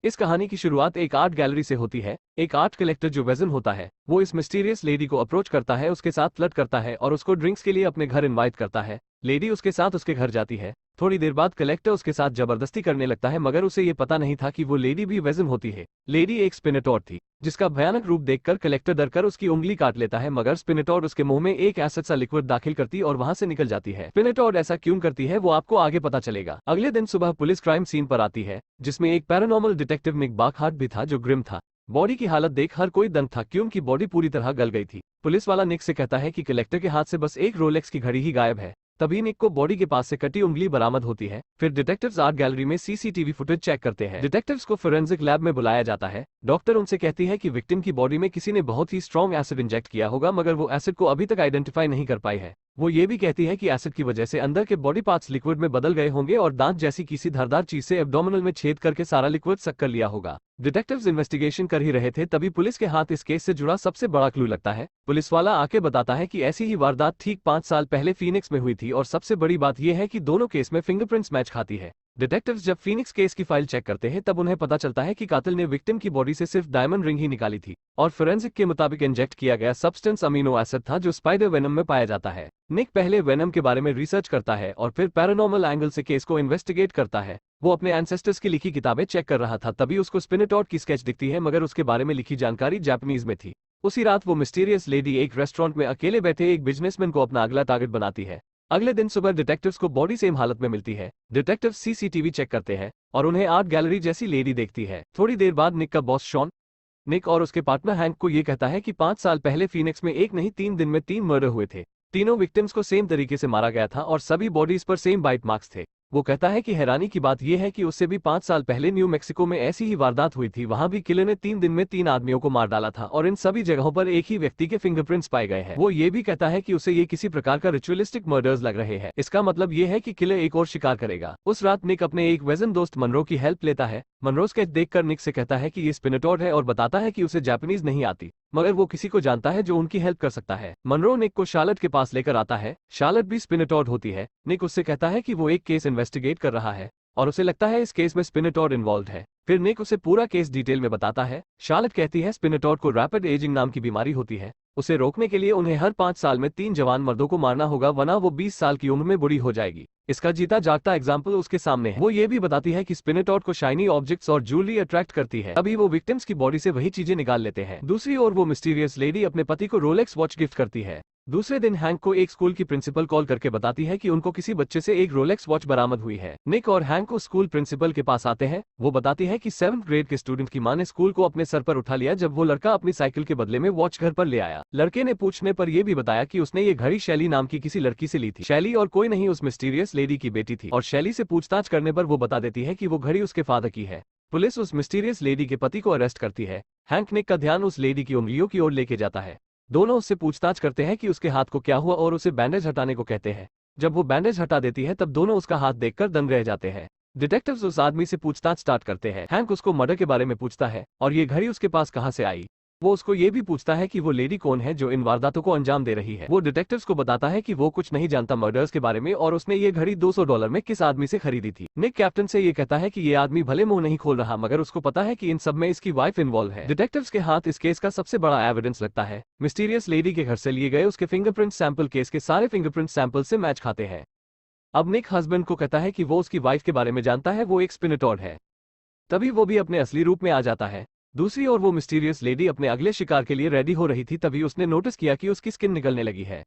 इस कहानी की शुरुआत एक आर्ट गैलरी से होती है। एक आर्ट कलेक्टर जो वेजन होता है वो इस मिस्टीरियस लेडी को अप्रोच करता है, उसके साथ फ्लर्ट करता है और उसको ड्रिंक्स के लिए अपने घर इनवाइट करता है। लेडी उसके साथ उसके घर जाती है। थोड़ी देर बाद कलेक्टर उसके साथ जबरदस्ती करने लगता है, मगर उसे ये पता नहीं था कि वो लेडी भी वेजन होती है। लेडी एक स्पिनेटोर थी जिसका भयानक रूप देखकर कलेक्टर डरकर उसकी उंगली काट लेता है, मगर स्पिनेटोर उसके मुंह में एक एसिड सा लिक्विड दाखिल करती और वहां से निकल जाती है। स्पिनेटोर ऐसा क्यों करती है वो आपको आगे पता चलेगा। अगले दिन सुबह पुलिस क्राइम सीन पर आती है जिसमें एक पैरानॉर्मल डिटेक्टिव निक बाकहार्ट भी था जो ग्रिम था। बॉडी की हालत देख हर कोई दंग था क्योंकि बॉडी पूरी तरह गल गई थी। पुलिस वाला निक से कहता है कि कलेक्टर के हाथ से बस एक रोलेक्स की घड़ी ही गायब है। तभी निक को बॉडी के पास से कटी उंगली बरामद होती है। फिर डिटेक्टिव्स आर्ट गैलरी में सीसीटीवी फुटेज चेक करते हैं। डिटेक्टिव्स को फोरेंसिक लैब में बुलाया जाता है। डॉक्टर उनसे कहती है कि विक्टिम की बॉडी में किसी ने बहुत ही स्ट्रॉन्ग एसिड इंजेक्ट किया होगा, मगर वो एसिड को अभी तक आइडेंटिफाई नहीं कर पाई है। वो ये भी कहती है कि एसिड की वजह से अंदर के बॉडी पार्ट्स लिक्विड में बदल गए होंगे और दांत जैसी किसी धारदार चीज से एब्डोमिनल में छेद करके सारा लिक्विड सक कर लिया होगा। डिटेक्टिव्स इन्वेस्टिगेशन कर ही रहे थे तभी पुलिस के हाथ इस केस से जुड़ा सबसे बड़ा क्लू लगता है। पुलिस वाला आके बताता है कि ऐसी ही वारदात ठीक 5 साल पहले फीनिक्स में हुई थी और सबसे बड़ी बात यह है कि दोनों केस में फिंगरप्रिंट्स मैच खाती है। डिटेक्टिव्स जब फीनिक्स केस की फाइल चेक करते हैं तब उन्हें पता चलता है कि कातिल ने विक्टिम की बॉडी से सिर्फ डायमंड रिंग ही निकाली थी और फोरेंसिक के मुताबिक इंजेक्ट किया गया सब्सटेंस अमीनो एसिड था जो स्पाइडर वेनम में पाया जाता है। निक पहले वेनम के बारे में रिसर्च करता है और फिर पैरानॉर्मल एंगल से केस को इन्वेस्टिगेट करता है। वो अपने एंसेस्टर्स की लिखी किताबें चेक कर रहा था तभी उसको स्पिनेटोर की स्केच दिखती है, मगर उसके बारे में लिखी जानकारी जापानीज में थी। उसी रात वो मिस्टीरियस लेडी एक रेस्टोरेंट में अकेले बैठे एक बिजनेसमैन को अपना अगला टारगेट बनाती है। अगले दिन सुबह डिटेक्टिव्स को बॉडी सेम हालत में मिलती है। डिटेक्टिव सीसीटीवी चेक करते हैं और उन्हें आर्ट गैलरी जैसी लेडी देखती है। थोड़ी देर बाद निक का बॉस शॉन निक और उसके पार्टनर हैंक को यह कहता है कि 5 साल पहले फीनिक्स में एक नहीं 3 दिन में 3 मर्डर हुए थे। तीनों विक्टिम्स को सेम तरीके से मारा गया था और सभी बॉडीज पर सेम बाइट मार्क्स थे। वो कहता है कि हैरानी की बात यह है कि उससे भी 5 साल पहले न्यू मैक्सिको में ऐसी ही वारदात हुई थी। वहां भी किलर ने 3 दिन में 3 आदमियों को मार डाला था और इन सभी जगहों पर एक ही व्यक्ति के फिंगरप्रिंट्स पाए गए हैं। वो ये भी कहता है कि उसे ये किसी प्रकार का रिचुअलिस्टिक मर्डर्स लग रहे हैं। इसका मतलब ये है कि किलर एक और शिकार करेगा। उस रात निक अपने एक वेजन दोस्त मनरो की हेल्प लेता है। मनरो स्केच देखकर निक से कहता है कि ये स्पिनेटोर है और बताता है कि उसे जापानीज नहीं आती, मगर वो किसी को जानता है जो उनकी हेल्प कर सकता है। मनरो निक को शार्लेट के पास लेकर आता है। शार्लेट भी स्पिनेटोर होती है। निक उससे कहता है कि वो एक केस इन्वेस्टिगेट कर रहा है और उसे लगता है इस केस में स्पिनेटोर इन्वॉल्व है। फिर निक उसे पूरा केस डिटेल में बताता है। शार्लेट कहती है स्पिनेटोर को रैपिड एजिंग नाम की बीमारी होती है। उसे रोकने के लिए उन्हें हर 5 साल में 3 जवान मर्दों को मारना होगा, वरना वो 20 साल की उम्र में बुढ़ी हो जाएगी। इसका जीता जागता एग्जाम्पल उसके सामने है। वो ये भी बताती है कि स्पिनेटोर को शाइनी ऑब्जेक्ट्स और ज्वेलरी अट्रैक्ट करती है। अभी वो विक्टिम्स की बॉडी से वही चीजें निकाल लेते हैं। दूसरी ओर वो मिस्टीरियस लेडी अपने पति को रोलेक्स वॉच गिफ्ट करती है। दूसरे दिन हैंक को एक स्कूल की प्रिंसिपल कॉल करके बताती है कि उनको किसी बच्चे से एक रोलेक्स वॉच बरामद हुई है। निक और हैंक को स्कूल प्रिंसिपल के पास आते हैं। वो बताती है कि 7th ग्रेड के स्टूडेंट की मां ने स्कूल को अपने सर पर उठा लिया जब वो लड़का अपनी साइकिल के बदले में वॉच घर पर ले आया। लड़के ने पूछने पर यह भी बताया कि उसने ये घड़ी शैली नाम की किसी लड़की से ली थी। शैली और कोई नहीं उस मिस्टीरियस लेडी की बेटी थी और शैली से पूछताछ करने पर वो बता देती है कि वो घड़ी उसके फादर की है। पुलिस उस मिस्टीरियस लेडी के पति को अरेस्ट करती है। हैंक निक का ध्यान उस लेडी की उंगलियों की ओर लेके जाता है। दोनों उससे पूछताछ करते हैं कि उसके हाथ को क्या हुआ और उसे बैंडेज हटाने को कहते हैं। जब वो बैंडेज हटा देती है तब दोनों उसका हाथ देखकर दंग रह जाते हैं। डिटेक्टिव्स उस आदमी से पूछताछ स्टार्ट करते हैं। हैंक उसको मर्डर के बारे में पूछता है और ये घड़ी उसके पास कहां से आई। वो उसको ये भी पूछता है कि वो लेडी कौन है जो इन वारदातों को अंजाम दे रही है। वो डिटेक्टिव्स को बताता है कि वो कुछ नहीं जानता मर्डर्स के बारे में और उसने ये घड़ी $200 में किस आदमी से खरीदी थी। निक कैप्टन से ये कहता है कि ये आदमी भले मुंह नहीं खोल रहा, मगर उसको पता है कि इन सब में इसकी वाइफ इन्वॉल्व है। डिटेक्टिव्स के हाथ इस केस का सबसे बड़ा एविडेंस लगता है। मिस्टीरियस लेडी के घर से लिए गए उसके फिंगरप्रिंट सैंपल केस के सारे फिंगरप्रिंट सैंपल से मैच खाते हैं। अब निक हस्बैंड को कहता है कि वो उसकी वाइफ के बारे में जानता है, वो एक स्पिनेटोर है। तभी वो भी अपने असली रूप में आ जाता है। दूसरी ओर वो मिस्टीरियस लेडी अपने अगले शिकार के लिए रेडी हो रही थी तभी उसने नोटिस किया कि उसकी स्किन निकलने लगी है।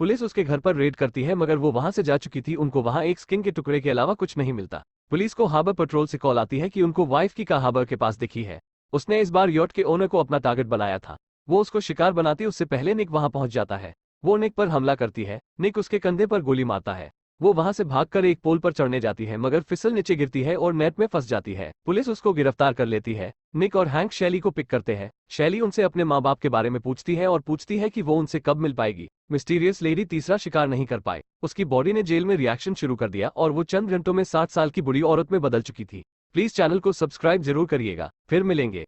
पुलिस उसके घर पर रेड करती है, मगर वो वहां से जा चुकी थी। उनको वहां एक स्किन के टुकड़े के अलावा कुछ नहीं मिलता। पुलिस को हार्बर पेट्रोल से कॉल आती है कि उनको वाइफ की कार हार्बर के पास दिखी है। उसने इस बार यॉट के ओनर को अपना टारगेट बनाया था। वो उसको शिकार बनाती उससे पहले निक वहां पहुंच जाता है। वो निक पर हमला करती है। निक उसके कंधे पर गोली मारता है। वो वहां से भागकर एक पोल पर चढ़ने जाती है, मगर फिसल नीचे गिरती है और नेट में फंस जाती है। पुलिस उसको गिरफ्तार कर लेती है। निक और हैंक शैली को पिक करते हैं। शैली उनसे अपने माँ बाप के बारे में पूछती है और पूछती है कि वो उनसे कब मिल पाएगी। मिस्टीरियस लेडी तीसरा शिकार नहीं कर पाई। उसकी बॉडी ने जेल में रिएक्शन शुरू कर दिया और वो चंद घंटों में 60 साल की बुढ़ी औरत में बदल चुकी थी। प्लीज चैनल को सब्सक्राइब जरूर करिएगा। फिर मिलेंगे।